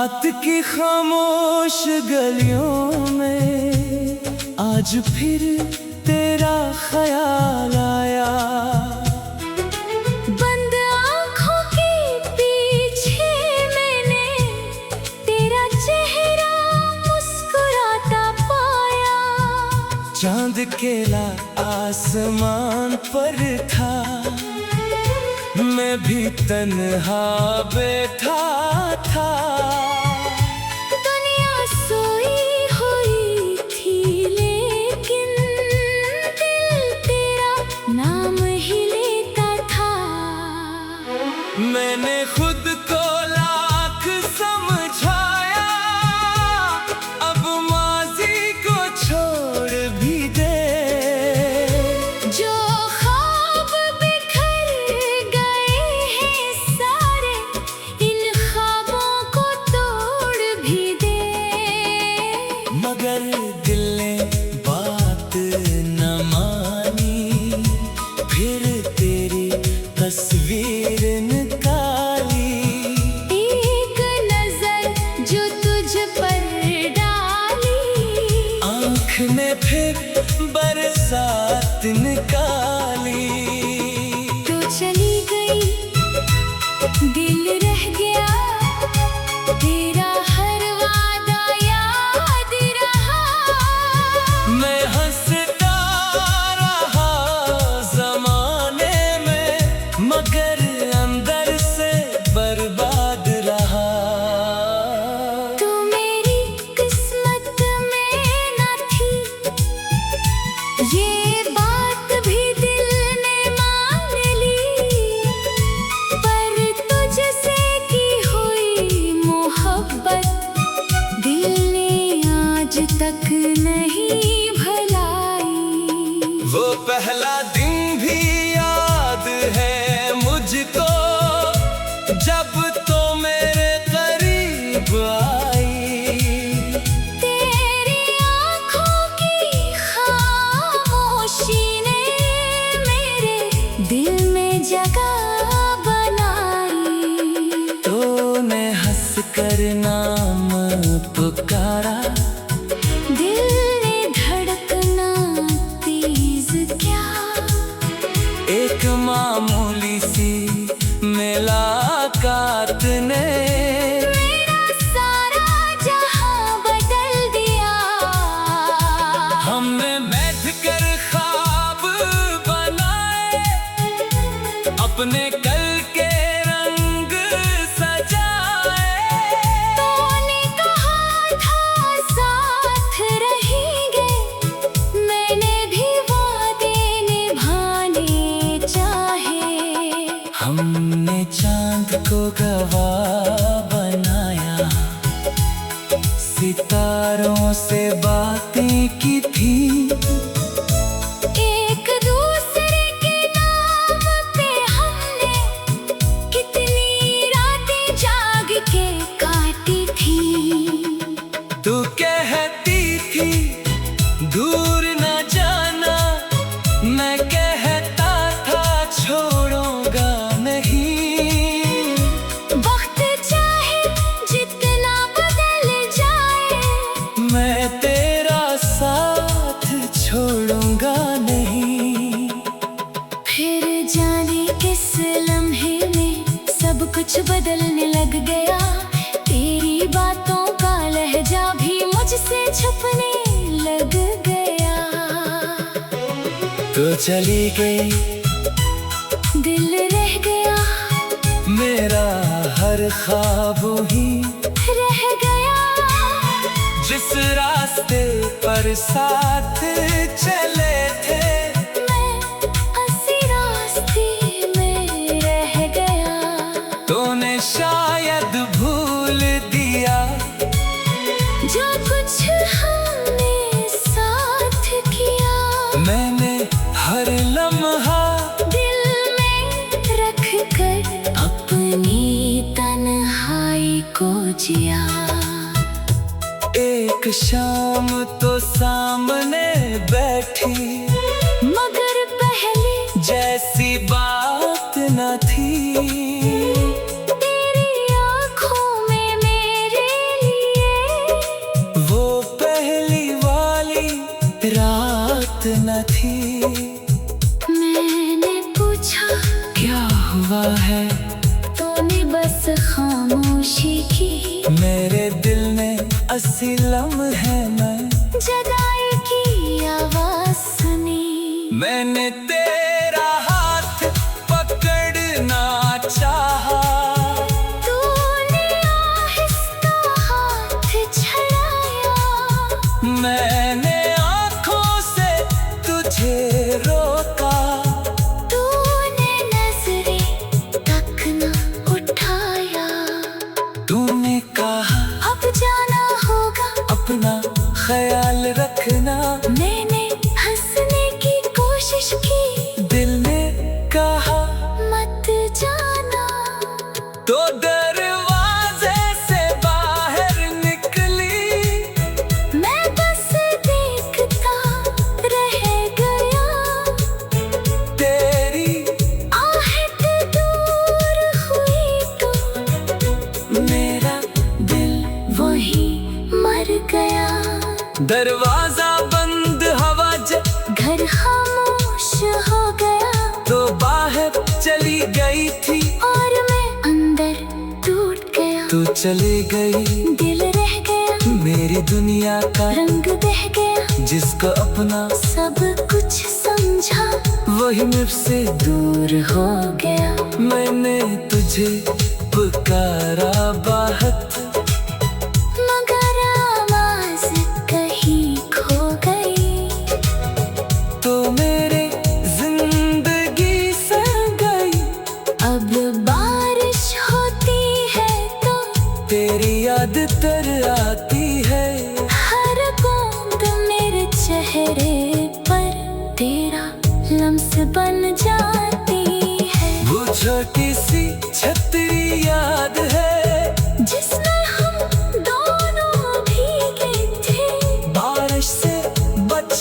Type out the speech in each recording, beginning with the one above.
रात की खामोश गलियों में आज फिर तेरा ख्याल आया। बंद आँखों के पीछे मैंने तेरा चेहरा मुस्कुराता पाया। चांद केला आसमान पर था, मैं भी तन्हा बैठा था। दुनिया सोई हुई थी लेकिन दिल तेरा नाम ही लेता था। मैंने खुद को लाख समझाया, अब माजी को छोड़ भी दे। जो ख्वाब बिखर गए हैं सारे, इन ख्वाबों को तोड़ भी दे। मगर दिल ने बात न मानी, फिर तेरी तस्वीर निकाली। एक नजर जो तुझ पर डाली, आँख ने फिर बरसात निकाली। तो चली गई, दिल रह गया, तेरा हर वादा याद रहा। मैं हंसता रहा ज़माने में, मगर अंदर से बर्बाद रहा। तू मेरी किस्मत में न थी, ये बात भी दिल ने मान ली। पर तुझसे की हुई मोहब्बत दिल ने आज तक नहीं भुलाई। वो पहला दिन भी याद है मुझको, जब तो मेरे करीब आई। तेरी आँखों की खामोशी ने मेरे दिल में जगह बनाई। तूने हंस कर नाम पुकारा, दिल ने धड़कना तेज क्या। एक मामूली सी मुलाकात ने मेरा सारा जहां बदल दिया। हमने बैठ कर ख्वाब बनाए, अपने कल के रंग सजाए। तूने कहा था साथ रहेंगे, मैंने भी वादे निभाने चाहे। हमने चांद को गवाह बनाया, सितारों से बातें की थी। एक दूसरे के नाम पे हमने कितनी रातें जाग के काटी थी। तू कहती थी दूर न जाना, मैं कहता था छोड़ूंगा नहीं। वक्त चाहे जितना बदल जाए, मैं तेरा साथ छोड़ूंगा नहीं। फिर जाने किस लम्हे में सब कुछ बदलने लग गया। तेरी बातों का लहजा भी मुझसे छुपने लग गया। तो चली गई, दिल रह गया, मेरा हर ख्वाब ही रह गया। जिस रास्ते पर साथ चले थे, मैं उसी रास्ते में रह गया। तूने शायद भूल दिया जो कुछ हमने साथ किया। मैंने हर लम्हा दिल में रख कर अपनी तन्हाई को जिया। एक शाम तो सामने बैठी, मगर पहले जैसी बात न थी। तेरी आँखों में मेरे बात न थी। मैंने पूछा क्या हुआ है, तूने बस खामोशी की। मेरे दिल ने अस्सी लम्हे में जुदाई की आवाज सुनी। मैंने तेरा हाथ पकड़ना चाहा, तूने आहिस्ता हाथ छड़ाया। मैंने आँखों से तुझे रोका, तूने नजरें तक न उठाया। तूने कहा अब जाना होगा, अपना ख्याल रखना। मैंने हंसने की कोशिश की, दिल ने कहा मत जाना। तो दरवाजे से बाहर निकली, मैं बस देखता रह गया। तेरी आहट दूर हुई तो मेरा दिल वही मर गया। दरवाजा बंद, हवा घर खामोश हो गया, तो बाहर चली गई थी और मैं अंदर टूट गया। तू चली गई, दिल रह गया, मेरी दुनिया का रंग बह गया। जिसको अपना सब कुछ समझा, वही मुझसे दूर हो गया। मैंने तुझे पुकारा बहुत, मगर आवाज कहीं खो गई। तो मेरे जिंदगी से गई। अब बारिश होती है तो तेरी याद तर आती है, हर बूंद मेरे चेहरे पर तेरा लम्स बन जाती है। वो छोटी सी छतरी याद है, जिसमें हम दोनों भीगे थे। बारिश से बच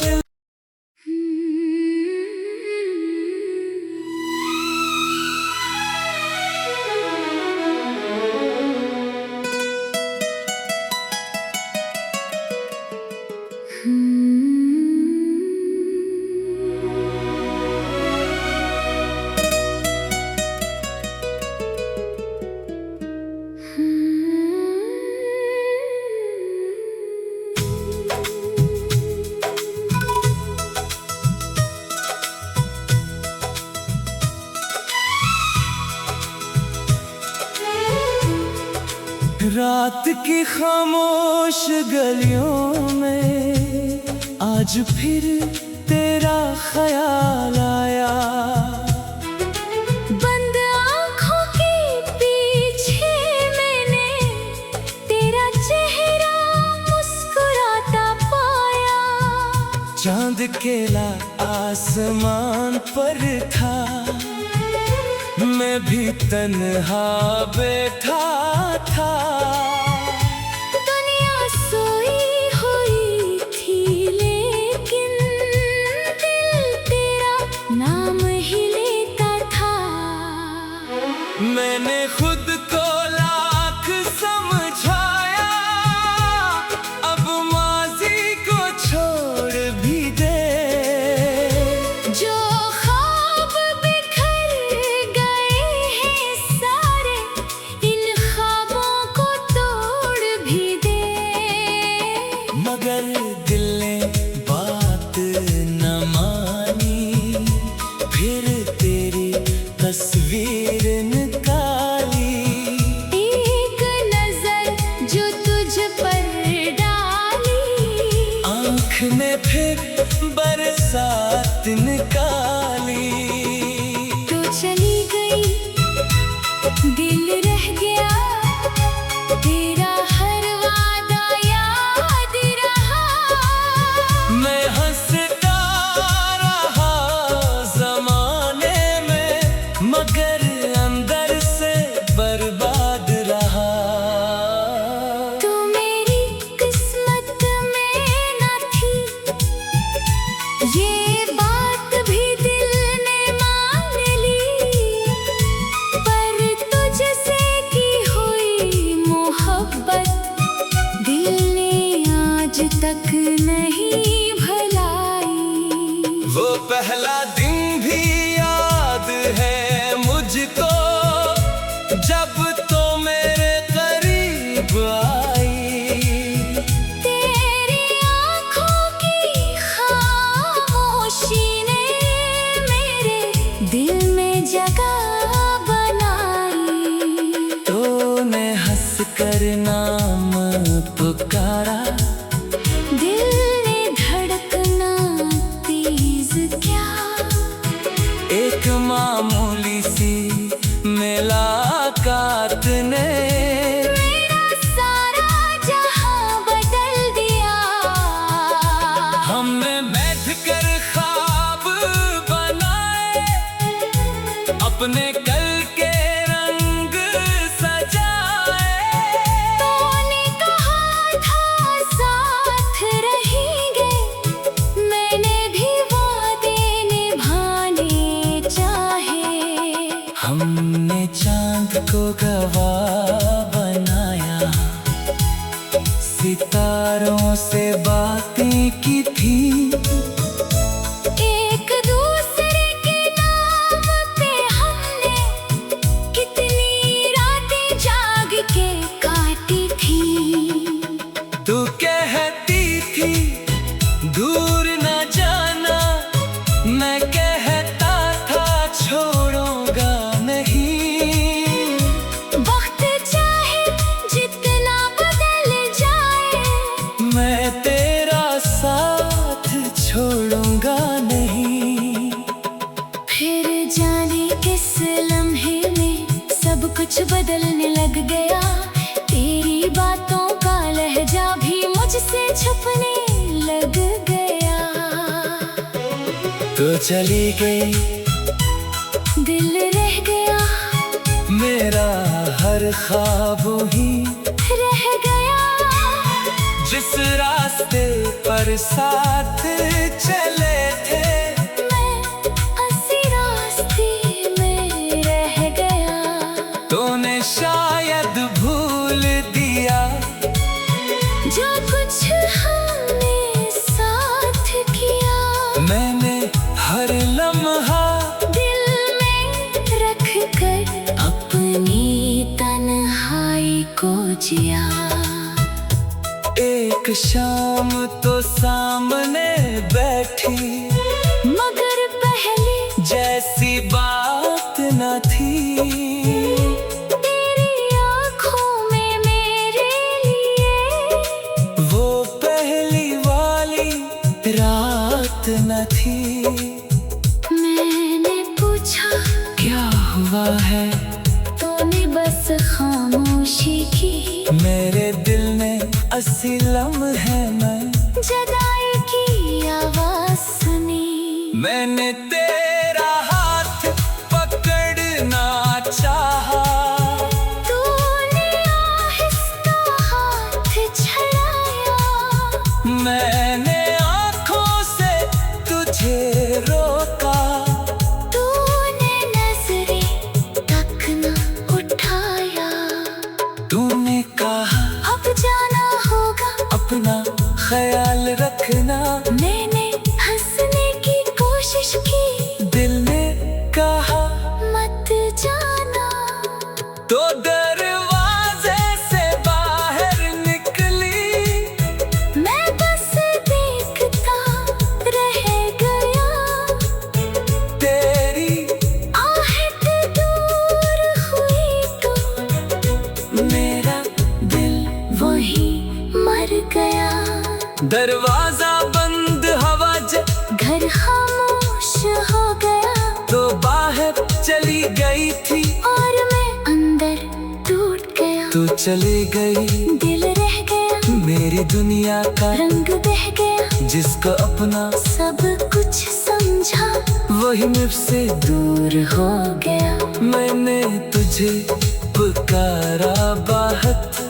रात की खामोश गलियों में आज फिर तेरा ख्याल आया। बंद आँखों के पीछे मैंने तेरा चेहरा मुस्कुराता पाया। चांद केला आसमान पर था, मैं भी तन्हा बैठा था। दुनिया सोई हुई थी, लेकिन दिल तेरा नाम ही लेता था। मैंने खुद को लाख समझाया, अब माजी को छोड़ भी दे। जो ख्वाब बिखर गए हैं सारे, इन ख्वाबों को तोड़ भी दे। मगर दिल ने बात न मानी, फिर तेरी तस्वीर निकाली। एक नजर जो तुझ पर डाली, आँख ने फिर बरसात निकाली। तो चली गई, दिल रह गया। तेरा हर वादा याद रहा। मैं हंसता रहा जमाने में, मगर अंदर से बर्बाद रहा। तू मेरी किस्मत में न थी, ये बात भी दिल ने मान ली। पर तुझसे की हुई मोहब्बत दिल ने आज तक नहीं भुलाई। वो पहला दिन भी याद है मुझको, जब तो मेरे करीब आई। तेरी आँखों की खामोशी ने मेरे दिल में जगह बनाई। तूने हंस कर नाम पुकारा, दिल ने धड़कना तेज क्या। एक मामूली सी मुलाकात ने मेरा सारा जहां बदल दिया। हमने बैठ कर ख्वाब बनाए, अपने कल के रंग सजाए। तूने कहा था साथ रहेंगे, मैंने भी वादे निभाने चाहे। हमने चांद को गवाह बनाया, सितारों से बातें की थी। एक दूसरे के नाम पे हमने कितनी रातें जाग के काटी थी। तू कहती थी दूर न जाना, मैं कहता था छोड़ूंगा नहीं। वक्त चाहे जितना बदल जाए, मैं तेरा साथ छोड़ूंगा नहीं। फिर जाने किस लम्हे में सब कुछ बदलने लग गया। तेरी बातों का लहजा भी मुझसे छुपने लग गया। तो चली गई, दिल रह गया, मेरा हर ख्वाब ही रह गया। जिस रास्ते पर साथ चले थे, मैं उसी रास्ते में रह गया। तूने शायद भूल दिया जो कुछ हमने साथ किया। मैंने हर लम्हा दिल में रख कर अपनी तन्हाई को जिया। एक शाम तो सामने बैठी, मगर पहले जैसी बात न थी। तेरी आँखों में मेरे लिए वो पहली वाली रात न थी। मैंने पूछा क्या हुआ है, तूने बस खामोशी की। मेरे दिल ने अस्सी लम्हे में जुदाई की आवाज सुनी। मैंने तेरा हाथ पकड़ना चाहा, तूने आहिस्ता हाथ छड़ाया। मैंने आँखों से तुझे रोका। तूने नजरें तक न उठाया। तूने कहा अब जाना होगा, अपना ख्याल रखना। मैंने हंसने की कोशिश की, दिल ने कहा मत जाना। तो दरवाजे से बाहर निकली, मैं बस देखता रह गया। तेरी आहट दूर हुई तो मेरा दिल वही मर गया। दरवाजा बंद, हवा घर खामोश हो गया। तो बाहर चली गई थी, और मैं अंदर टूट गया। तू चली गई, दिल रह गया, मेरी दुनिया का रंग बह गया। जिसको अपना सब कुछ समझा, वही मुझसे दूर हो गया। मैंने तुझे पुकारा बहुत,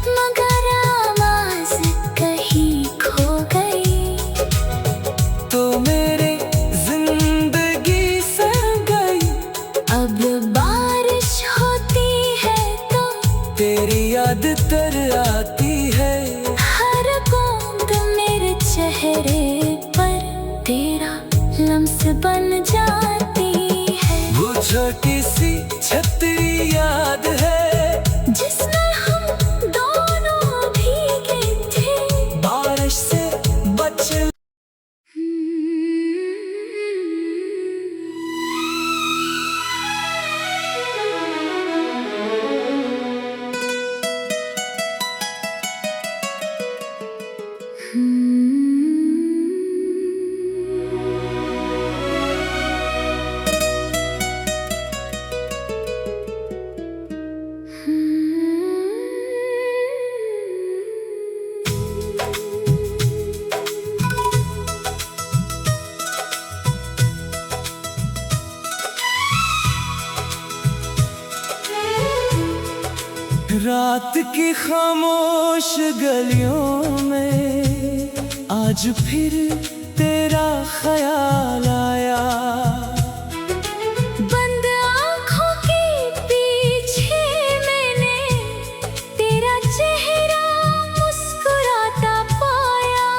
मगर आवाज कहीं खो गई। तो मेरे जिंदगी से गई। अब बारिश होती है तो तेरी याद तर आती है। हर बूंद मेरे चेहरे पर तेरा बन जाती है। वो छोटी सी छतरी याद है जिसमें हम दोनों भीगे थे, बारिश से बच। रात की खामोश गलियों में आज फिर तेरा ख्याल आया। बंद आँखों के पीछे मैंने तेरा चेहरा मुस्कुराता पाया।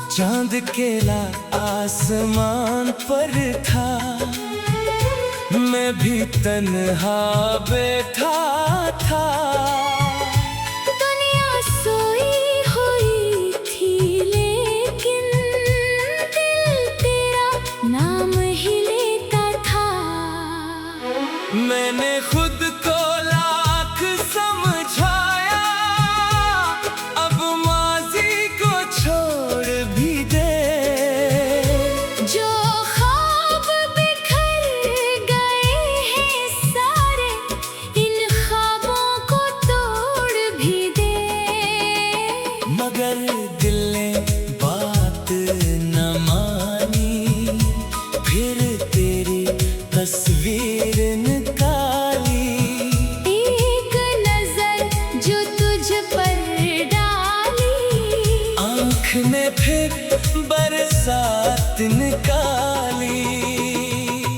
चांद केला आसमान पर था, मैं भी तन्हा बैठा था। दुनिया सोई हुई थी लेकिन दिल तेरा नाम ही लेता था। मैंने खुद को लाख समझाया, अब माजी को छोड़ भी दे। जो ख्वाब बिखर गए हैं सारे, इन ख्वाबों को तोड़ भी दे। मगर दिल ने बात न मानी, फिर तेरी तस्वीर निकाली। एक नजर जो तुझ पर डाली, आँख ने फिर बरसात निकाली।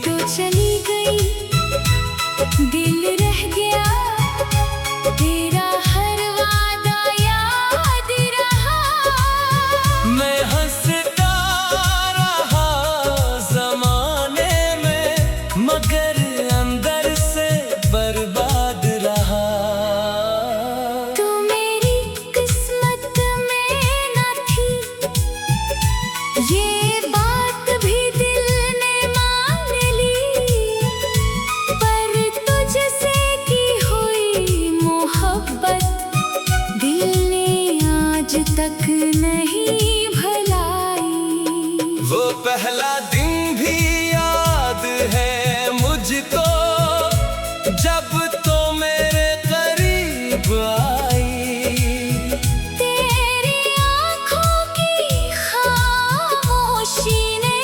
तो चली गई, दिल रह गया, तेरा हर वादा याद रहा। मैं हंसता रहा जमाने में, मगर अंदर से बर्बाद रहा। तू मेरी किस्मत में न थी, ये बात भी दिल ने मान ली। पर तुझसे की हुई मोहब्बत दिल ने आज तक नहीं भुलाई। वो पहला दिन भी याद है मुझको, जब तो मेरे करीब आई। तेरी आँखों की खामोशी ने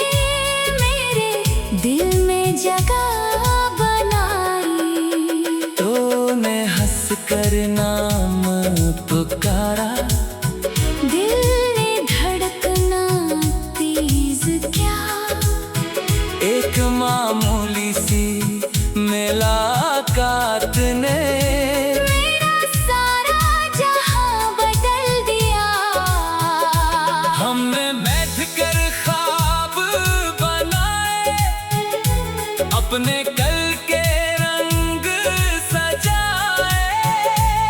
मेरे दिल में जगह बनाई। तूने हंस कर नाम पुकारा, दिल ने धड़कना तेज क्या। एक मामूली सी मुलाकात ने मेरा सारा जहां बदल दिया। हमने बैठ कर ख्वाब बनाए, अपने कल के रंग सजाए।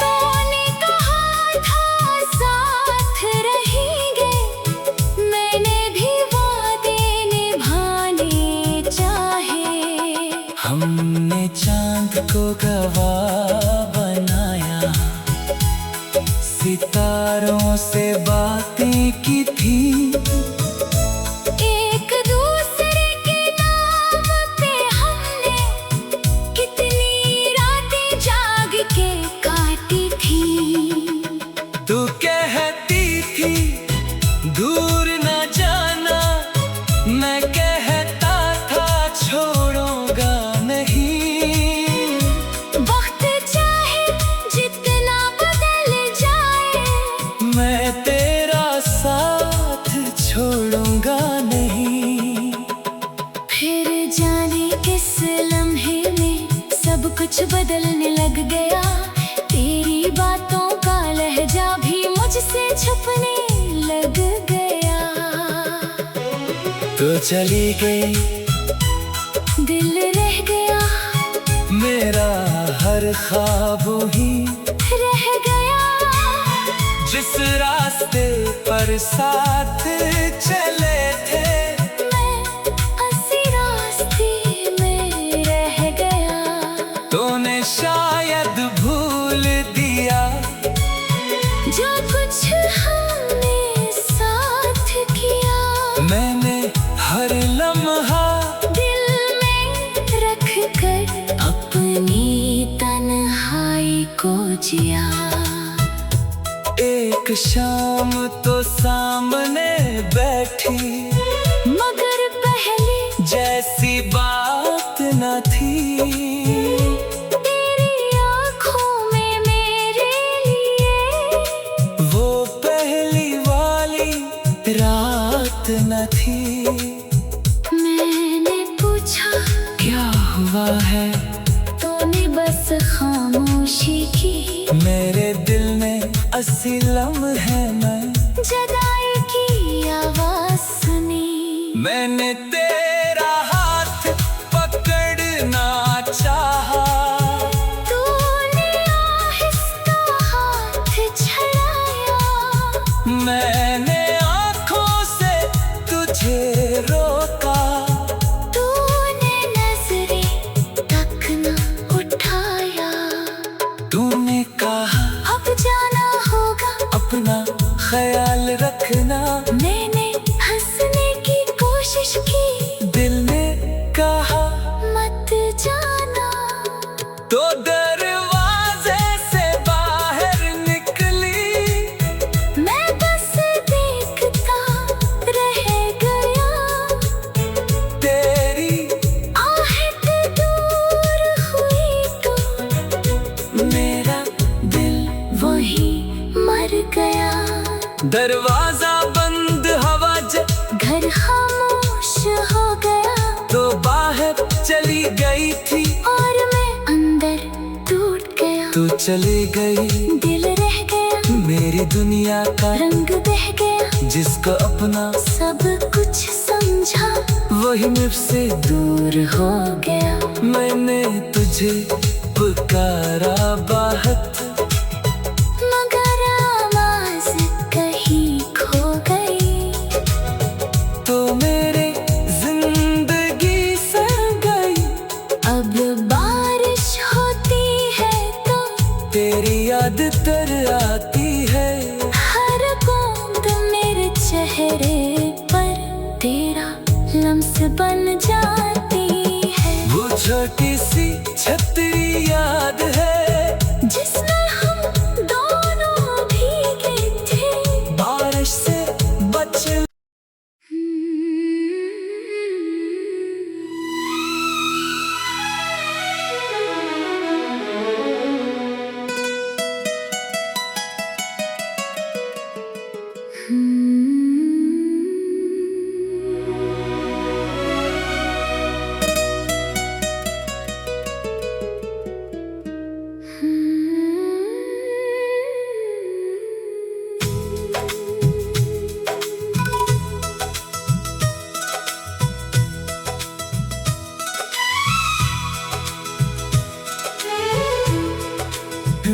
तूने कहा था साथ रहेंगे, मैंने भी वादे निभाने चाहे। हमने चांद को गवाह बनाया, सितारों से बातें की थी। एक दूसरे के नाम पे हमने कितनी रातें जाग के काटी थी। तू कहती थी दूर न जाना, मैं कहता था छोड़ूंगा नहीं। वक्त तो चली गई, दिल रह गया, मेरा हर ख्वाब ही रह गया। जिस रास्ते पर साथ चले थे, मैं उसी रास्ते में रह गया। तूने शायद भूल दिया जो कुछ हमने साथ किया। मैंने हर लम्हा दिल में रख कर अपनी तन्हाई को जिया। एक शाम तो सामने बैठी, मगर पहले जैसी बात न थी। तेरी आँखों में मेरे लिए वो पहली वाली रात न थी। मैंने पूछा क्या हुआ है, तूने बस खामोशी की। मेरे दिल ने अस्सी लम्हे में जुदाई की आवाज सुनी। मैंने तेरा हाथ पकड़ना चाहा, तूने आहिस्ता हाथ छड़ाया। मैंने आँखों से तुझे रोका, तूने नजरें तक न उठाया। तूने कहा अब जाना होगा, अपना ख्याल रखना। मैंने हंसने की कोशिश की, दिल ने कहा मत जाना। तो दरवाजे से बाहर निकली, मैं बस देखता रह गया। तेरी आहट दूर हुई तो मेरा दिल वहीं मर गया। दरवाजा बंद, हवा घर खामोश हो गया, तो बाहर चली गई थी। और मैं अंदर टूट गया। तू चली गई, दिल रह गया, मेरी दुनिया का रंग बह गया। जिसको अपना सब कुछ समझा, वही मुझसे दूर हो गया। मैंने तुझे पुकारा बहुत, मगर आवाज कहीं खो गई। तो मेरे जिंदगी से गई। अब बारिश होती है तो तेरी याद तर आती है, हर बूंद मेरे चेहरे पर तेरा लम्स बन जाती है। वो छोटी सी छतरी याद है, जिसमें हम दोनों भीगे थे। बारिश से बच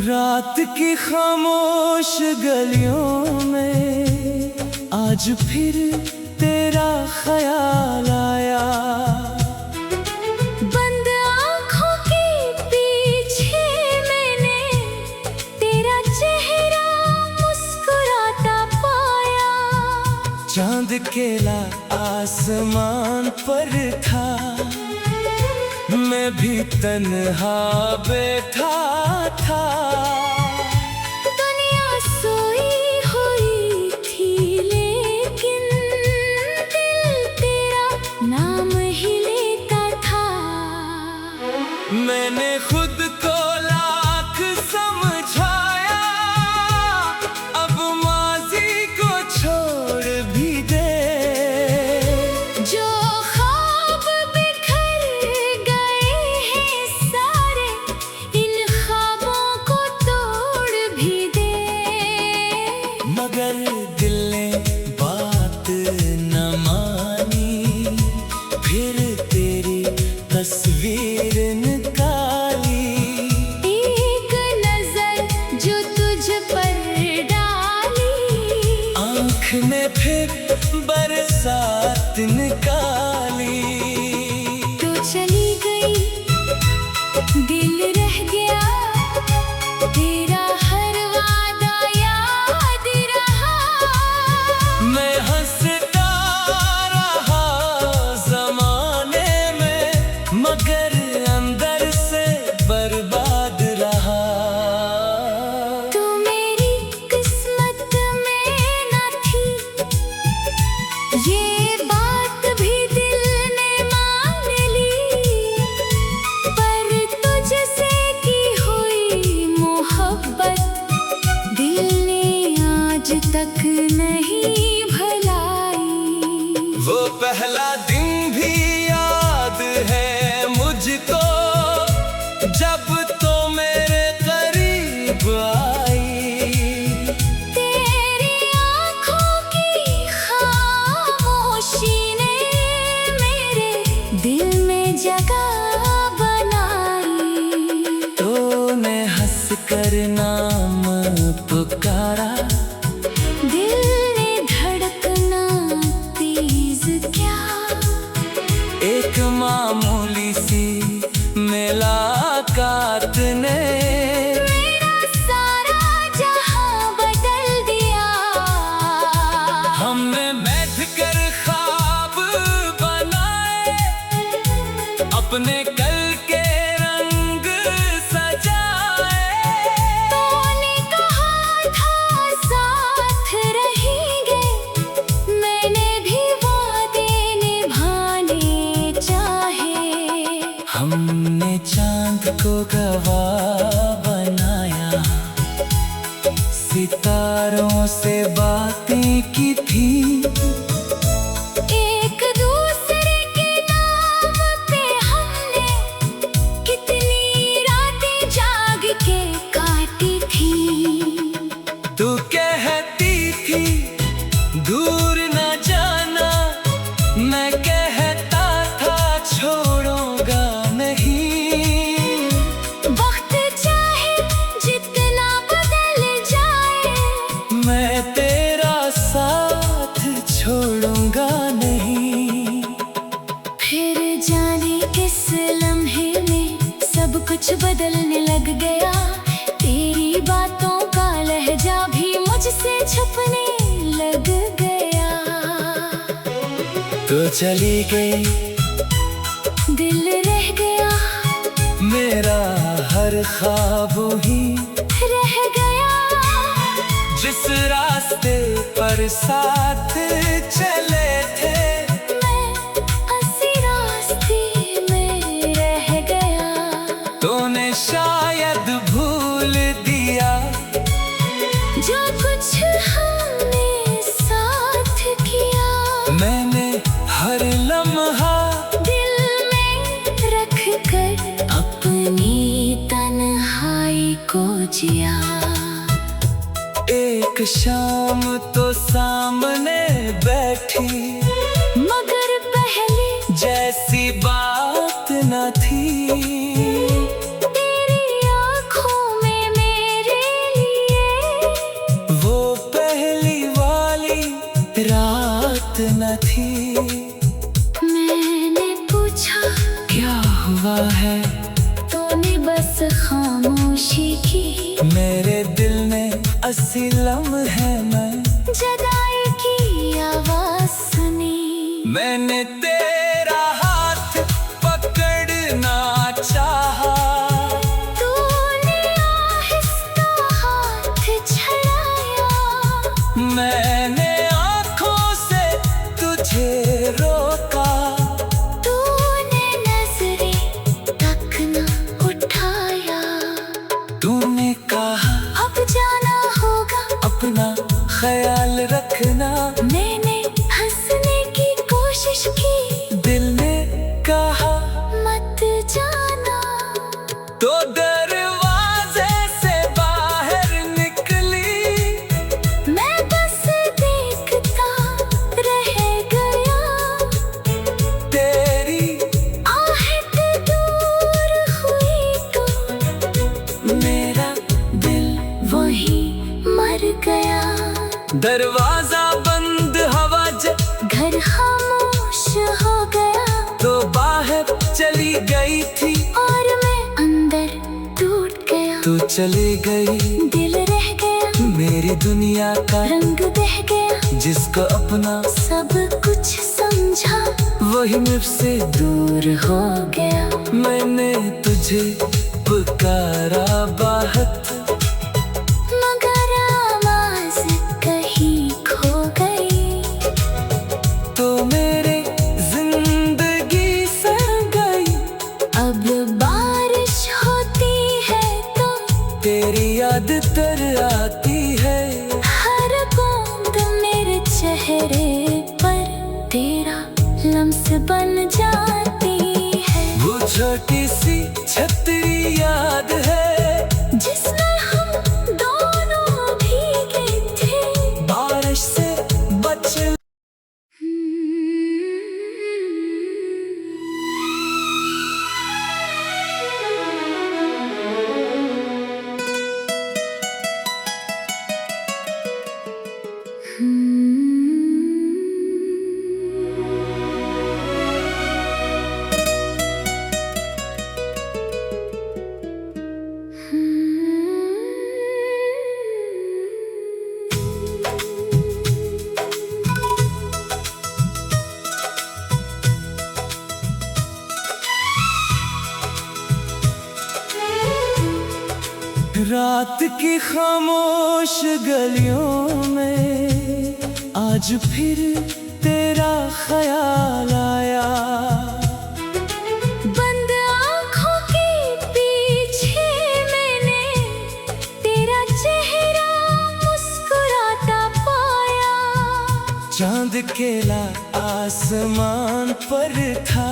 रात की खामोश गलियों में आज फिर तेरा ख्याल आया। बंद आँखों के पीछे मैंने तेरा चेहरा मुस्कुराता पाया। चांद केला आसमान पर था, मैं भी तन्हा बैठा था। दुनिया सोई हुई थी, लेकिन दिल तेरा नाम ही लेता था। मैंने खुद को लाख समझाया, अब माजी को छोड़ भी दे। जो ख्वाब बिखर गए हैं सारे, इन ख्वाबों को तोड़ तस्वीर निकाली। एक नजर जो तुझ पर डाली, आँख में फिर बरसात निकाली। तो चली गई, दिल रह गया, तेरा हर वादा याद रहा। मैं हंसता रहा जमाने में, मगर अंदर से बर्बाद रहा। तू मेरी किस्मत में न थी, ये बात भी दिल ने मान ली। पर तुझसे की हुई मोहब्बत दिल ने आज तक नहीं भुलाई। वो पहला दिन भी याद है मुझको, जब तो मेरे करीब आई। तेरी आँखों की खामोशी ने मेरे दिल में जगह बनाई। तूने हंस कर नाम पुकारा, दिल ने धड़कना तेज क्या। एक मामूली सी मुलाकात ने मेरा सारा जहां बदल दिया। हमने बैठ कर ख्वाब बनाए, अपने कल के रंग सजाए। तूने कहा था साथ रहेंगे, मैंने भी वादे निभाने चाहे। हमने चांद को गवाह बनाया, सितारों से बातें की थी। एक दूसरे के नाम पे हमने कितनी रातें जाग के काटी थी। तू कहती थी दूर न जाना, मैं कहता था छोड़ूंगा नहीं। वक्त चाहे जितना बदल जाए, मैं तेरा साथ छोड़ूंगा नहीं। फिर जाने किस लम्हे में सब कुछ बदलने लग गया। तेरी बातों का लहजा भी मुझसे छुपने लग गया। तो चली गई, दिल रह गया, मेरा हर ख्वाब ही रह गया। जिस रास्ते पर साथ चले थे, मैं उसी रास्ते में रह गया। तूने शायद भूल दिया जो कुछ हमने साथ किया। मैंने हर लम्हा दिल में रख कर अपनी तन्हाई को जिया। एक शाम तो सामने बैठी, मगर पहले जैसी बात न थी। तेरी आँखों में मेरे लिए वो पहली वाली रात न थी। मैंने पूछा क्या हुआ है, तूने बस खामोशी की। मेरे दिल ने अस्सी लम्हे में जुदाई की आवाज सुनी। मैंने तेरा हाथ पकड़ना चाहा, तूने आहिस्ता हाथ छड़ाया। मैंने आँखों से तुझे रोका। तूने नजरें तक न उठाया। तूने कहा अब जाना होगा, अपना ख्याल रखना। मैंने हंसने की कोशिश की, दिल ने कहा मत जाना। तो दरवाजे से बाहर निकली, मैं बस देखता रह गया। तेरी आहट दरवाजा बंद हवा घर खामोश हो गया, तो बाहर चली गई थी और मैं अंदर टूट गया। तू चली गई, दिल रह गया, मेरी दुनिया का रंग बह गया। जिसको अपना सब कुछ समझा, वही मुझसे दूर हो गया। मैंने तुझे पुकारा बहुत, मगर आवाज कहीं खो गई। तो मेरे जिंदगी से गई। अब बारिश होती है तो तेरी याद तर आती है। हर बूंद मेरे चेहरे पर तेरा लम्स बन जाती है। वो छोटी सी छतरी याद है, जिसमें हम दोनों भीगे थे। बारिश से बच रात की खामोश गलियों में आज फिर तेरा ख्याल आया। बंद आँखों के पीछे मैंने तेरा चेहरा मुस्कुराता पाया। चांद केला आसमान पर था,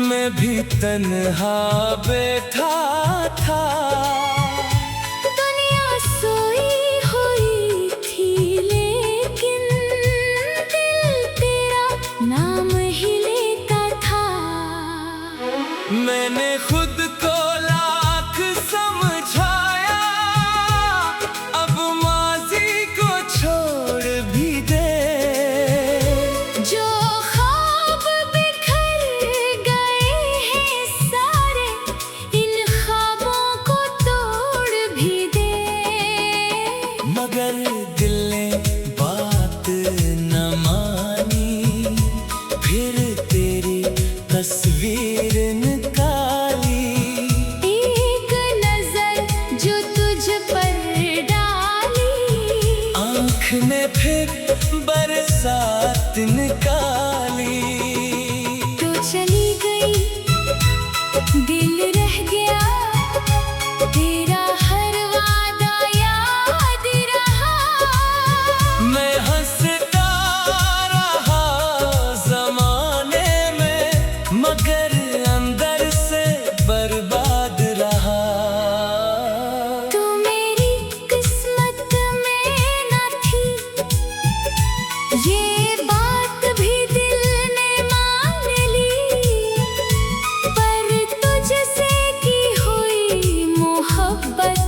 मैं भी तन्हा बैठा था। दुनिया सोई हुई थी, लेकिन दिल तेरा नाम ही लेता था। मैंने खुद को लाख समझाया, अब माजी को छोड़ भी दे। जो ख्वाब बिखर गए हैं सारे, इन ख्वाबों को तोड़ भी दे। मगर दिल ने बात न मानी, फिर तेरी तस्वीर निकाली। एक नजर जो तुझ पर डाली, आँख ने फिर बरसात निकाली। तो चली गई, दिल रह गया, तेरा हर वादा याद रहा। मैं हंसता रहा जमाने में, मगर अंदर से बर्बाद रहा। तू मेरी किस्मत में न थी, ये बात भी दिल ने मान ली। पर तुझसे की हुई मोहब्बत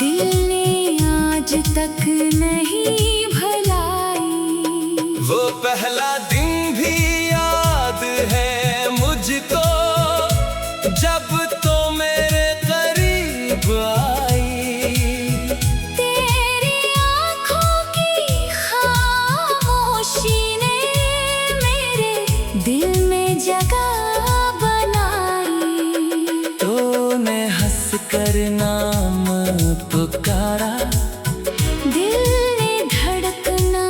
दिल ने आज तक नहीं भुलाई। वो पहला दिन भी याद है मुझको, जब तो मेरे करीब आई। तेरी आँखों की खामोशी ने मेरे दिल में जगह बनाई। तूने हंस कर नाम पुकारा, दिल ने धड़कना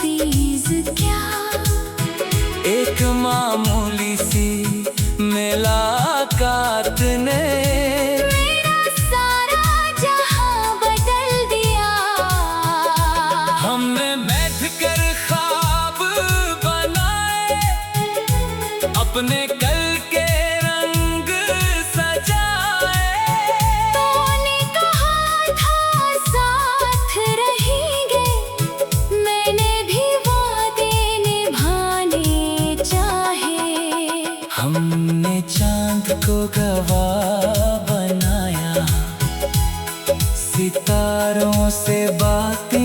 तेज क्या। एक मामूली सी मुलाकात ने मेरा सारा जहां बदल दिया। हमने बैठ कर ख्वाब बनाए, अपने कल के रंग सजाए। तूने कहा था साथ रहेंगे, मैंने भी वादे निभाने चाहे। हमने चांद को गवाह बनाया, सितारों से बातें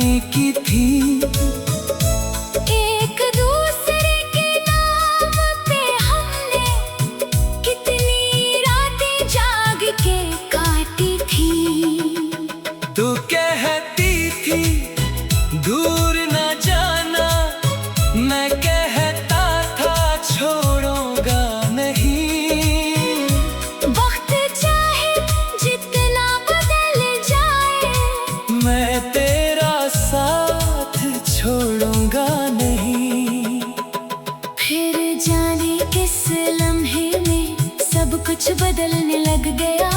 किस लम्हे में सब कुछ बदलने लग गया।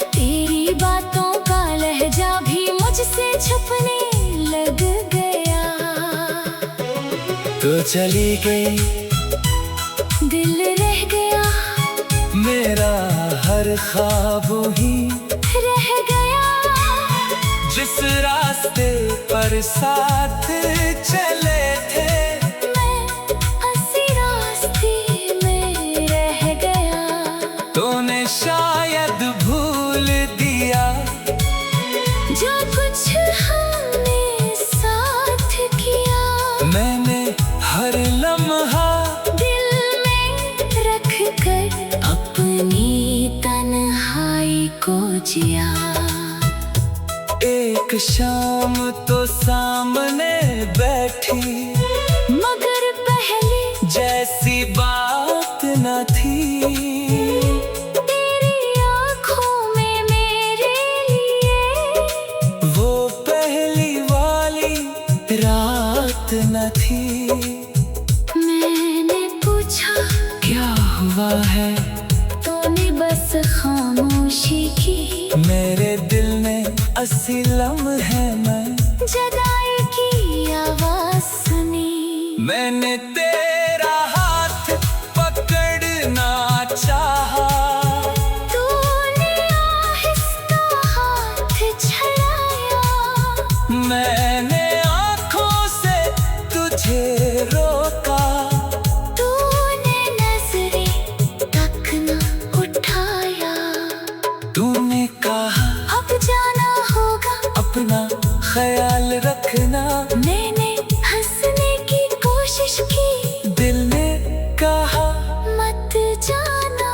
तेरी बातों का लहजा भी मुझसे छुपने लग गया। तो चली गई, दिल रह गया, मेरा हर ख्वाब ही रह गया। जिस रास्ते पर साथ चले थे, मैं उसी रास्ते में रह गया। तूने शायद भूल दिया जो कुछ हमने साथ किया। मैंने हर लम्हा दिल में रख कर अपनी तन्हाई को जिया। एक शाम तो सामने बैठी, मगर पहले जैसी बात न थी। तेरी आँखों में मेरे लिए वो पहली वाली रात न थी। मैंने पूछा क्या हुआ है, तूने बस खामोशी की। मेरे दिल ने अस्सी लम्हे में जुदाई की आवाज सुनी। मैंने तेरा हाथ पकड़ना चाहा, तूने आहिस्ता हाथ छड़ाया। मैंने आँखों से तुझे रोका, तूने नजरें तक न उठाया। तूने कहा अब जाना होगा, अपना ख्याल रखना। मैंने हंसने की कोशिश की, दिल ने कहा मत जाना।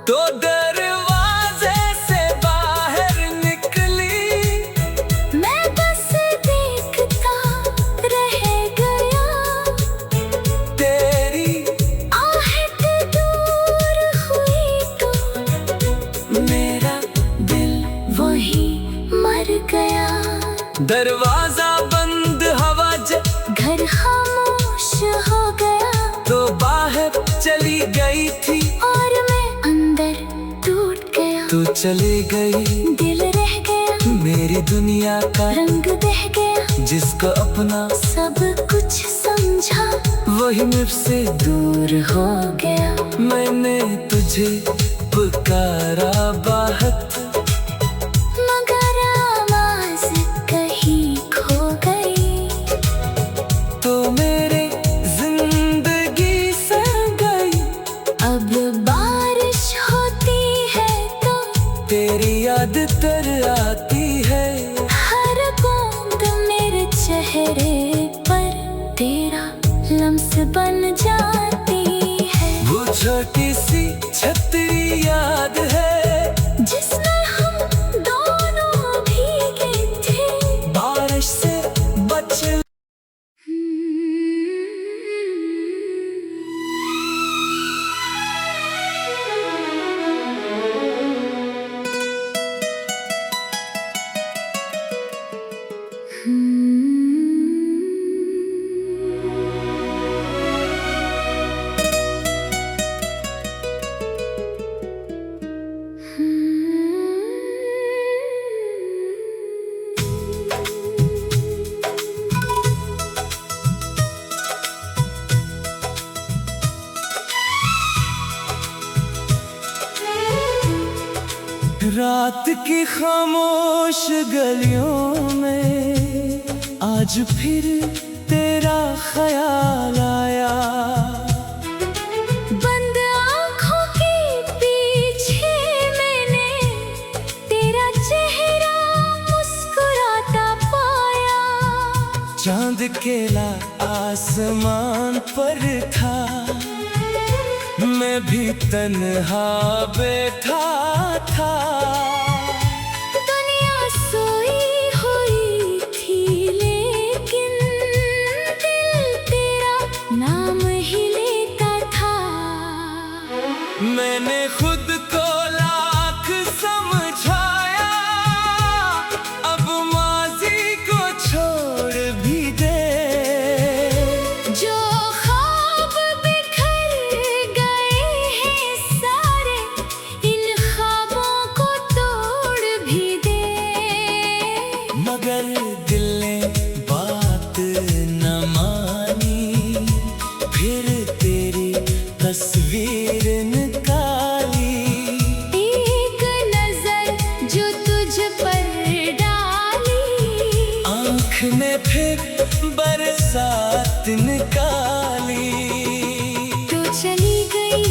तो दरवाजे से बाहर निकली, मैं बस देखता रह गया। तेरी आहट दूर हुई तो मेरा दिल वही मर गया। दरवाजा बंद, हवा घर खामोश हो गया, तो बाहर चली गई थी। और मैं अंदर टूट गया। तू चली गई, दिल रह गया, मेरी दुनिया का रंग बह गया। जिसको अपना सब कुछ समझा, वही मुझसे दूर हो गया। मैंने तुझे पुकारा बहुत, मगर आवाज कहीं खो गई। तो मेरे जिंदगी से गई। अब बारिश होती है तो तेरी याद तर आती है, हर बूंद मेरे चेहरे पर तेरा लम्स बन जाती है। वो छोटी सी छतरी याद है, जिसमें हम दोनों भीगे थे। बारिश से बच। रात की खामोश गलियों में आज फिर तेरा ख्याल आया। बंद आँखों के पीछे मैंने तेरा चेहरा मुस्कुराता पाया। चांद केला आसमान पर था, मैं भी तन्हा बैठा था। दुनिया सोई हुई थी, लेकिन दिल तेरा नाम ही लेता था। मैंने खुद को लाख समझाया, अब माजी को छोड़ भी दे। जो ख्वाब बिखर तस्वीर निकाली। एक नजर जो तुझ पर डाली, आँख ने फिर बरसात निकाली। तो चली गई,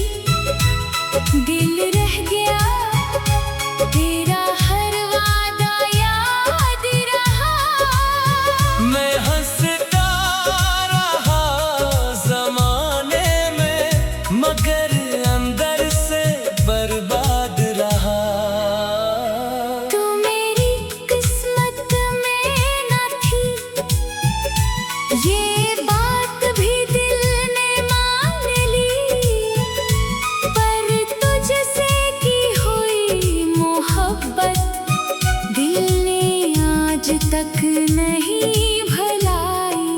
दिल रह गया, तेरा हर वादा याद रहा। मैं हंसता रहा जमाने में, मगर अंदर से बर्बाद रहा। तू मेरी किस्मत में न थी, ये बात भी दिल ने मान ली। पर तुझसे की हुई मोहब्बत दिल ने आज तक नहीं भुलाई।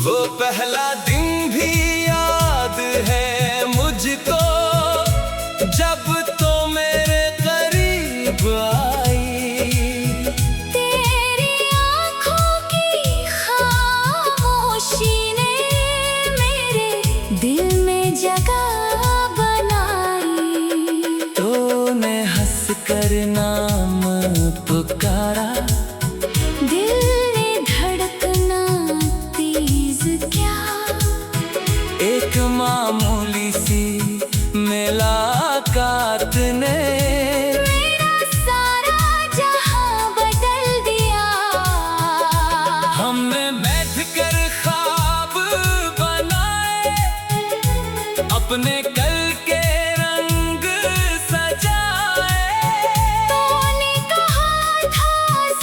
वो पहला दिन भी याद है मुझको, जब तो मेरे करीब आई। तेरी आँखों की खामोशी ने मेरे दिल में जगह बनाई। तूने हंस कर नाम पुकारा, दिल ने धड़कना तेज क्या। एक मामूली सी मुलाकात ने मेरा सारा जहां बदल दिया। हमने बैठ कर ख्वाब बनाए, अपने कल के रंग सजाए। तूने कहा था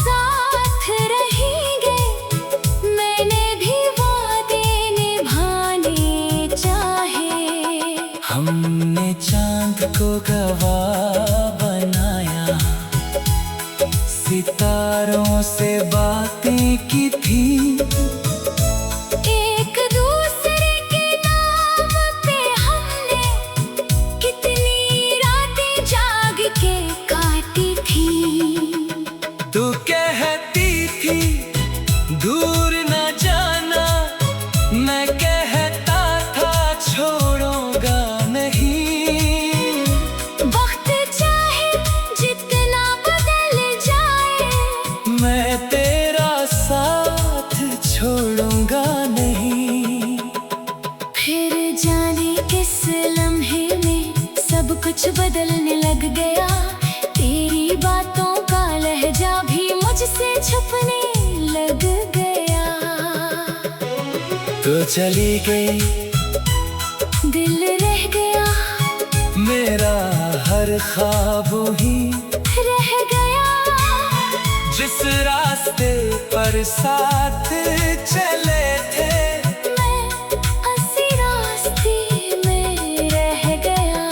साथ रहेंगे, मैंने भी वादे निभाने चाहे। हमने चांद को गवाह बनाया, सितारों से बातें की थी। एक दूसरे के नाम पे हमने कितनी रातें जाग के काटी थी। तू कहती थी दूर न जाना, मैं कहता था छोड़ूंगा नहीं। वक्त चाहे जितना बदल जाए, मैं तेरा साथ छोड़ूंगा नहीं। फिर जाने किस लम्हे में सब कुछ बदलने लग गया। तेरी बातों का लहजा भी मुझसे छुपने लग गया। तो चली गई, दिल रह गया, मेरा हर ख्वाब ही रह गया। जिस रास्ते पर साथ चले थे, मैं उसी रास्ते में रह गया।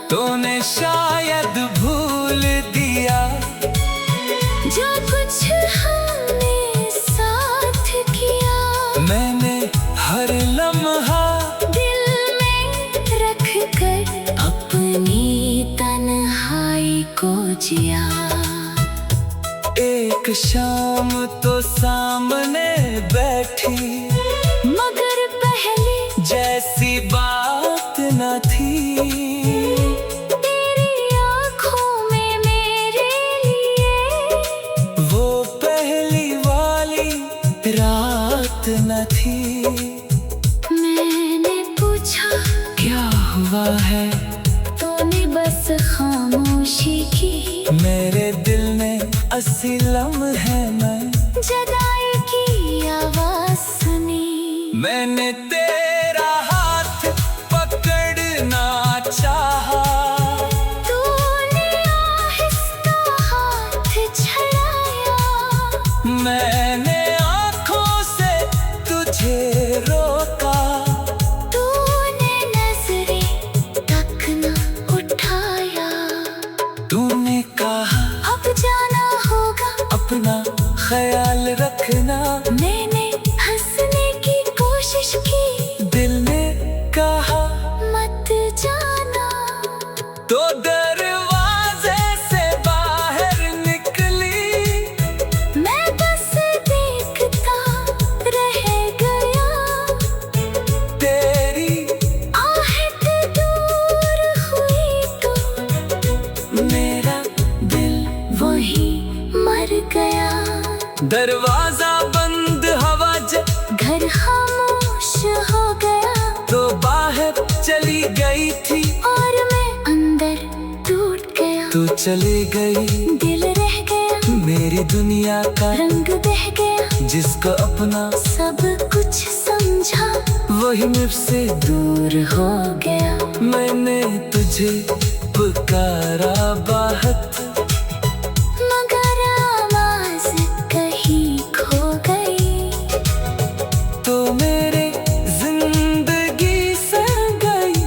तूने शायद भूल दिया जो कुछ हमने साथ किया। मैंने हर लम्हा दिल में रख कर अपनी तन्हाई को जिया। एक शाम तो सामने बैठी, मगर पहले जैसी बात न थी। तेरी आँखों में मेरे लिए वो पहली वाली रात न थी। मैंने पूछा क्या हुआ है, तूने बस खामोशी की। मेरे दिल ने अस्सी लम्हे में जगाई की आवाज सुनी। मैंने तेरा हाथ पकड़ना चाहा, तूने आहिस्ता हाथ छड़ाया। मैंने आँखों से तुझे रोका। तूने नजरें तक न उठाया। तूने कहा अब जाना होगा, अपना ख्याल रखना। मैंने हंसने की कोशिश की, दिल ने कहा मत जाना। तो दरवाजे से बाहर निकली, मैं बस देखता रह गया। तेरी आहट दरवाजा बंद हवा घर खामोश हो गया, तो बाहर चली गई थी और मैं अंदर टूट गया। तू चली गई, दिल रह गया, मेरी दुनिया का रंग बह गया, जिसको अपना सब कुछ समझा वही मुझसे दूर हो गया। मैंने तुझे पुकारा बहुत, मगर आवाज कहीं खो गई, तो मेरे जिंदगी से गई।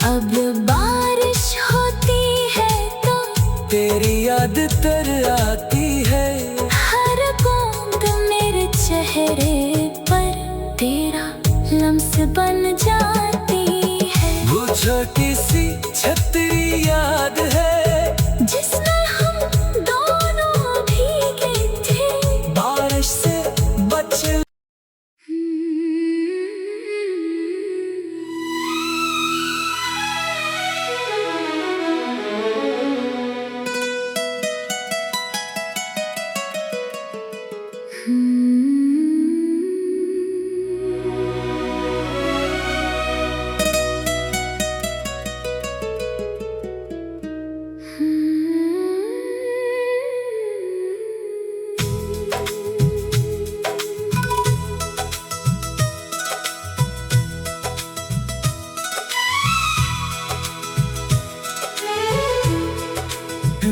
अब बारिश होती है तो तेरी याद तर आती है, हर बूंद मेरे चेहरे पर तेरा लम्स बन जाती है। वो छोटी सी छतरी याद है, जिसमें हम दोनों भीगे थे, बारिश से बच।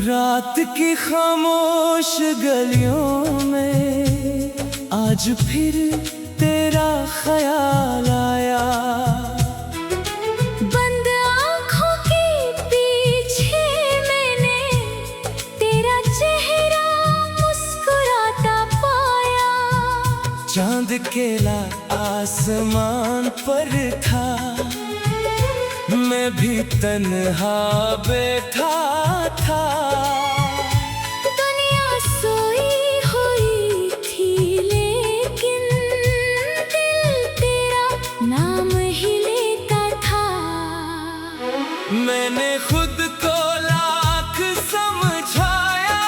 रात की खामोश गलियों में आज फिर तेरा ख्याल आया। बंद आँखों के पीछे मैंने तेरा चेहरा मुस्कुराता पाया। चांद केला आसमान पर था, मैं भी तन्हा बैठा था। दुनिया सोई हुई थी, लेकिन दिल तेरा नाम ही लेता था। मैंने खुद को लाख समझाया,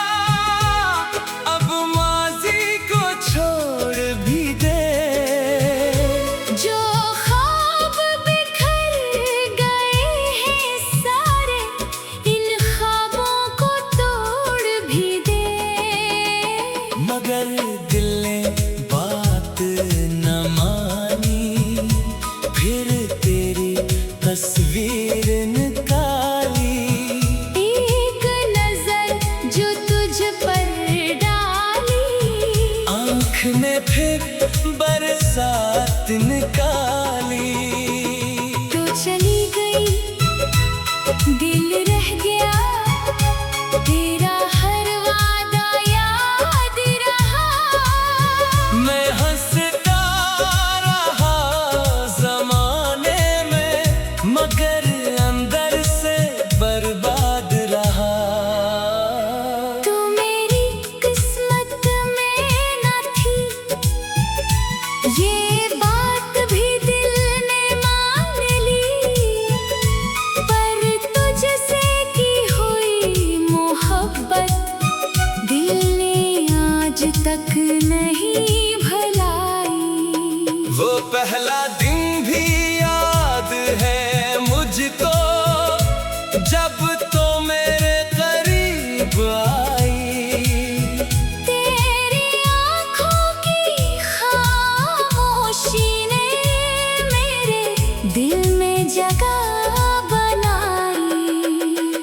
अब माजी को छोड़ भी दे। जो ख्वाब बिखर गए हैं सारे, इन ख्वाबों को तोड़ भी दे। मगर दिल ने बात न मानी, फिर तेरी तस्वीर निकाली। एक नजर जो तुझ पर डाली, आँख ने फिर बरसात निकाली। तो चली गई, दिल रह गया, तेरा हर वादा याद रहा। मैं हंसता रहा जमाने में, मगर अंदर से बर्बाद रहा। तू मेरी किस्मत में न थी, ये बात भी दिल ने मान ली। पर तुझसे की हुई मोहब्बत दिल ने आज तक नहीं भुलाई। वो पहला दिन भी याद है मुझको, जब तो मेरे करीब आई। तेरी आँखों की खामोशी ने मेरे दिल में जगह बनाई।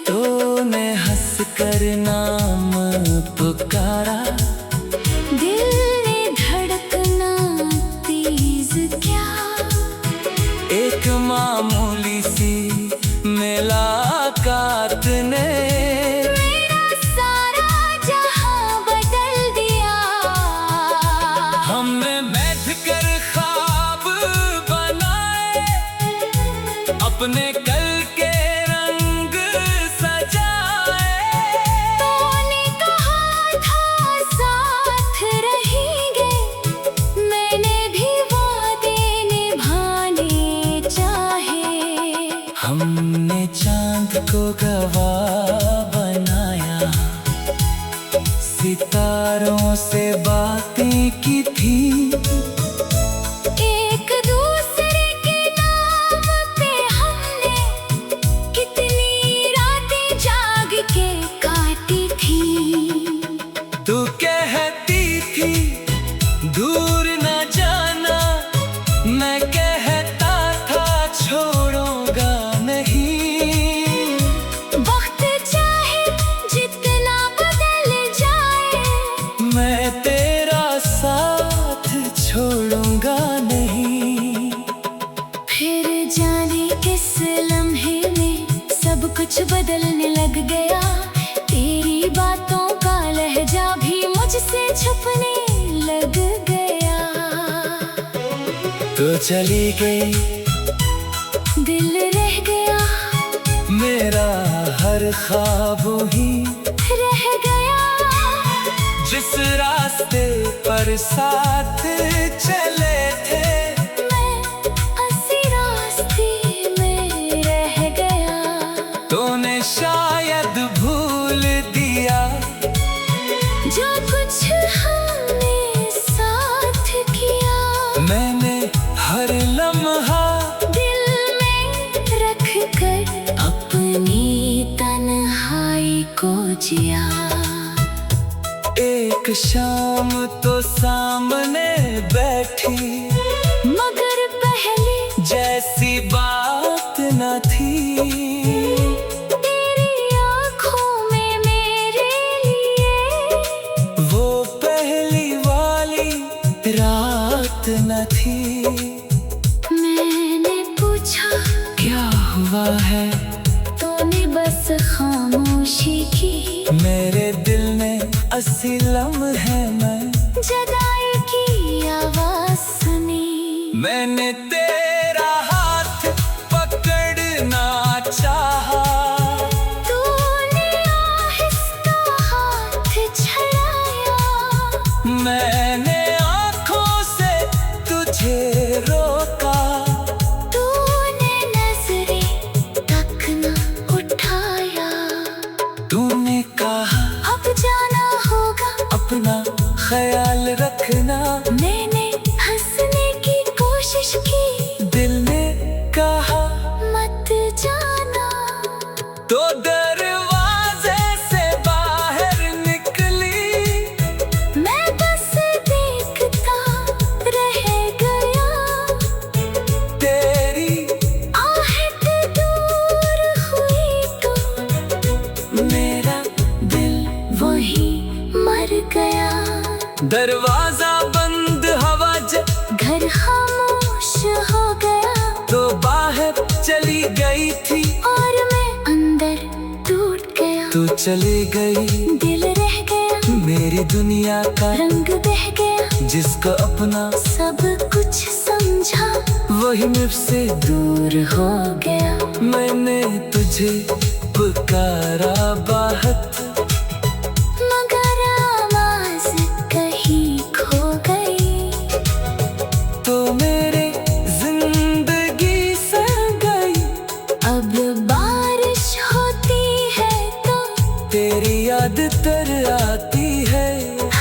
तूने हंस कर नाम पुकारा, दिल ने धड़कना तेज क्या, एक मामूली सी मुलाकात ने मेरा सारा जहां बदल दिया। हमने बैठ कर ख्वाब बनाए, अपने कल के रंग सजाए। तूने कहा था साथ रहेंगे, मैंने भी वादे निभाने चाहे। हमने चांद को गवाह बनाया, सितारों से बातें की थी। एक दूसरे के नाम पे हमने कितनी रातें जाग के काटी थी। तू कहती थी दूर न जाना, मैं कहता था छोड़ूंगा नहीं। वक्त चाहे जितना बदल जाए, मैं तेरा साथ छोड़ूंगा नहीं। फिर जाने किस लम्हे में सब कुछ बदलने लग गया। तेरी बातों का लहजा भी मुझसे छुपने लग गया। तो चली गई, दिल रह गया, मेरा हर ख्वाब ही रह गया। जिस रास्ते पर साथ चले थे, मैं उसी रास्ते में रह गया। तूने शायद भूल दिया जो कुछ हमने साथ किया। मैंने हर लम्हा दिल में रख कर अपनी तन्हाई को जिया। एक शाम तो सामने बैठी, मगर पहले जैसी बात न थी। तेरी आँखों में मेरे लिए वो पहली वाली रात न थी। मैंने पूछा क्या हुआ है, तूने बस खामोशी की। मेरे दिल ने अस्सी लम्हे में जुदाई की आवाज सुनी। मैंने तेरा हाथ पकड़ना चाहा, तूने आहिस्ता हाथ छड़ाया। मैंने आँखों से तुझे रोका। तूने नजरें तक न उठाया। तूने कहा अब जाना होगा, अपना ख्याल रखना। मैंने हंसने की कोशिश की, दिल ने कहा मत जाना। तो दरवाजे से बाहर निकली, मैं बस देखता रह गया। तेरी आहट दूर हुई तो मेरा दिल वही मर गया। दरवाजा बंद, हवा घर खामोश हो गया, तो बाहर चली गई थी। और मैं अंदर टूट गया। तू चली गई, दिल रह गया, मेरी दुनिया का रंग बह गया। जिसको अपना सब कुछ समझा, वही मुझसे दूर हो गया। मैंने तुझे पुकारा बहुत, मगर आवाज कहीं खो गई। तो मेरे जिंदगी से गई। अब बारिश होती है तो तेरी याद तर आती है।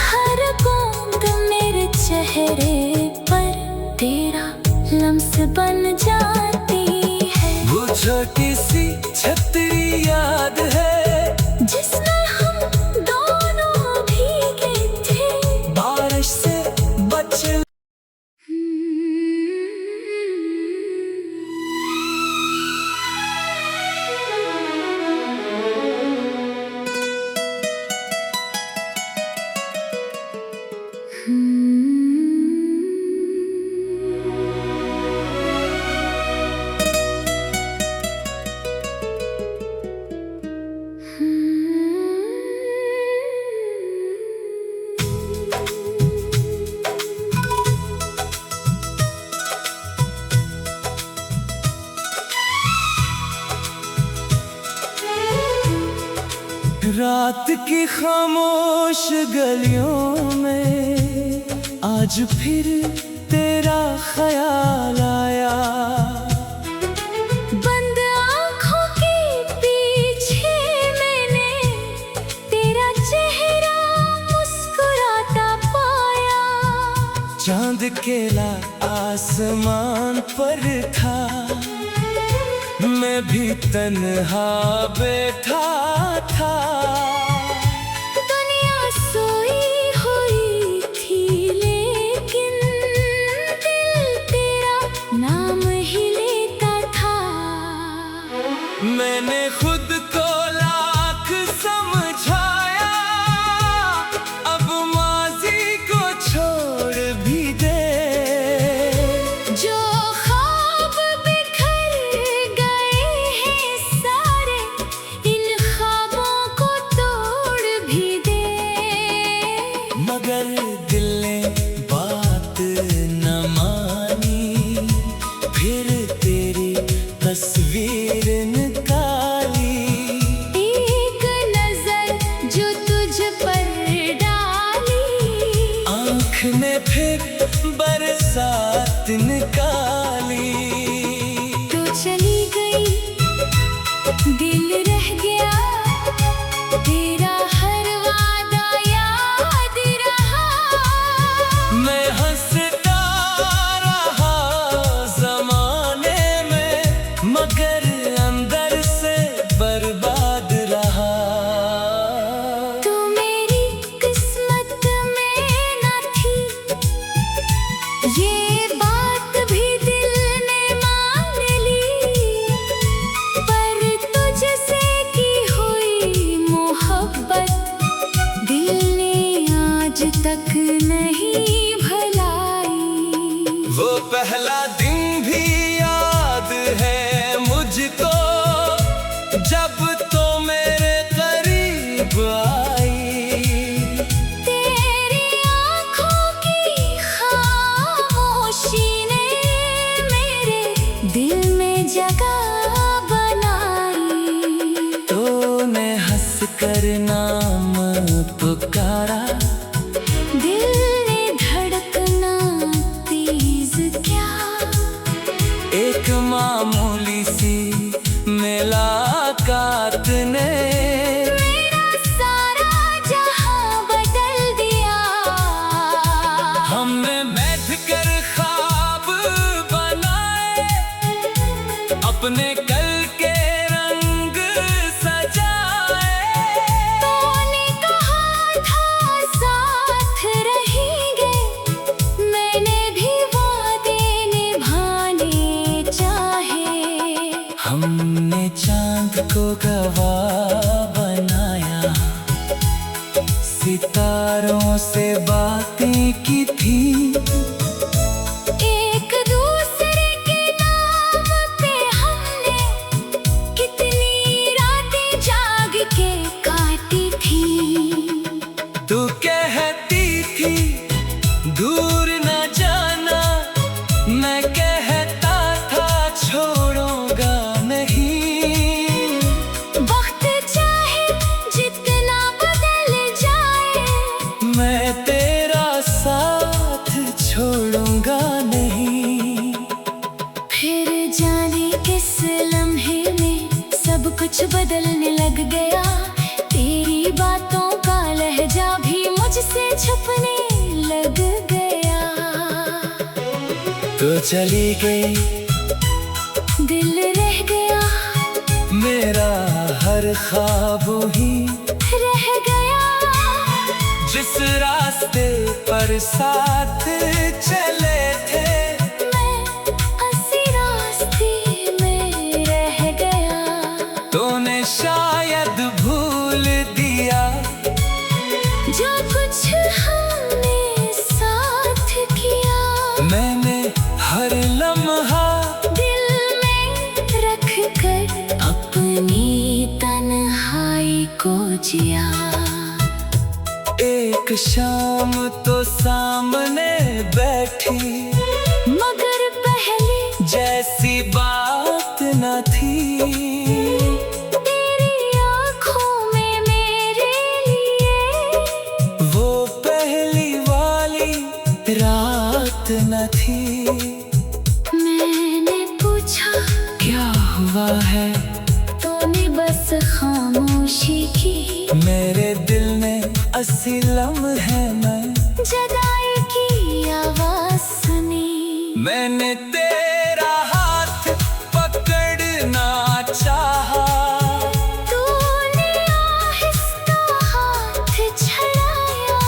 हर बूंद मेरे चेहरे पर तेरा लम्स बन जाती है। वो छोटी सी छतरी याद है, जिसमें हम दोनों भीगे थे। बारिश से बच रात की खामोश गलियों में आज फिर तेरा ख्याल आया। बंद आँखों के पीछे मैंने तेरा चेहरा मुस्कुराता पाया। अकेला आसमान पर था, मैं भी तन्हा बैठा था। दुनिया सोई हुई थी लेकिन दिल तेरा नाम ही लेता था। मैंने खुद को लाख समझाया, अब माजी को छोड़ भी दे। जो ख्वाब बिखर गए हैं सारे, इन ख्वाबों को तोड़ भी दे। मगर दिल ने बात न मानी, फिर तेरी तस्वीर निकाली। एक नजर जो तुझ पर डाली, आँख ने फिर बरसात निकाली। तो चली गई, दिल रह गया, तेरा हर वादा याद रहा। मैं हंसता रहा जमाने में, मगर अंदर से बर्बाद रहा। तू मेरी किस्मत में न थी, ये बात भी दिल ने मान ली। पर तुझसे की हुई मोहब्बत दिल ने आज तक नहीं भुलाई। वो पहला दिन भी याद है मुझको, जब तो मेरे करीब आई। तेरी आँखों की खामोशी ने मेरे दिल में जगह बनाई। तूने हंस कर नाम पुकारा, दिल ने धड़कना तेज क्या। एक मामूली सी मुलाकात ने मेरा सारा जहां बदल दिया। हमने बैठ कर ख्वाब बनाए, अपने कल के रंग सजाए। तूने कहा था साथ रहेंगे, मैंने भी वादे निभाने चाहे। हमने चांद को गवाह बनाया, सितारों से बातें की थी। एक दूसरे के नाम पे हमने कितनी रातें जाग के काटी थी। तू कहती थी दूर न जाना, मैं कहता था छोड़ूंगा नहीं। वक्त चाहे जितना बदल जाए, मैं तेरा साथ छोड़ूंगा नहीं। फिर जाने किस लम्हे में सब कुछ बदलने लग गया। तेरी बातों का लहजा भी मुझसे छुपने लग गया। तो चली गई, दिल रह गया, मेरा हर ख्वाब ही रह गया। जिस रास्ते पर साथ चले थे, मैं उसी रास्ते में रह गया। तूने शायद भूल दिया जो कुछ हमने साथ किया। मैंने हर लम्हा दिल में रख कर अपनी तन्हाई को जिया। एक शाम तो सामने बैठी, मगर पहले जैसी बात न थी। तेरी आँखों में मेरे लिए वो पहली वाली रात न थी। मैंने पूछा क्या हुआ है, तूने बस खामोशी की। मेरे दिल में 80 लम्हे में जुदाई की आवाज़ सुन मैंने तेरा हाथ पकड़ना चाहा, तूने आहिस्ता हाथ छड़ाया,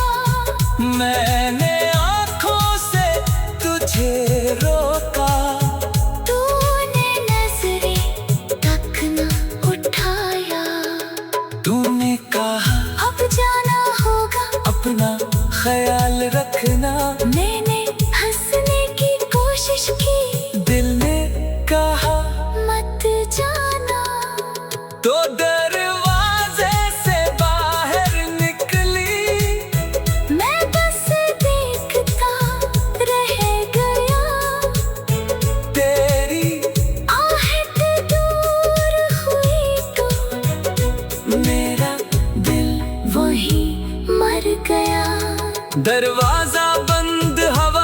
मैंने आँखों से तुझे रोका, तूने नजरें तक न उठाया। तूने कहा अब जाना होगा, अपना ख्याल रखना, मैंने हंसने की कोशिश की, दिल ने कहा मत जाना। तो दरवाजे से बाहर निकली, मैं बस देखता रह गया, तेरी आहट दूर हुई तो मेरा दिल वही मर गया। दरवाजा बंद, हवा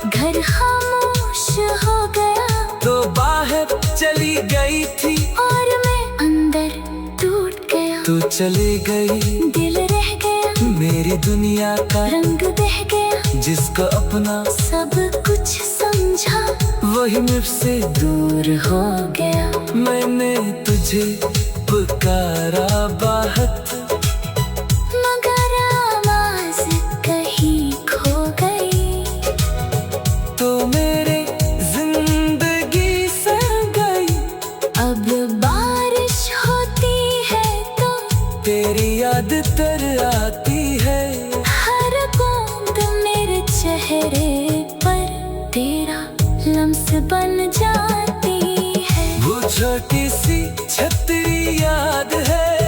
घर खामोश हो गया, तो बाहर चली गई थी, और मैं अंदर टूट गया। तू चली गई, दिल रह गया, मेरी दुनिया का रंग बह गया, जिसको अपना सब कुछ समझा वही मुझसे दूर हो गया। मैंने तुझे पुकारा बहुत, मगर आवाज कहीं खो गई, तो मेरे जिंदगी से गई। अब बारिश होती है तो तेरी याद तर आती है, हर बूंद मेरे चेहरे पर तेरा लम्स बन जाती है। वो छोटी सी छतरी याद है,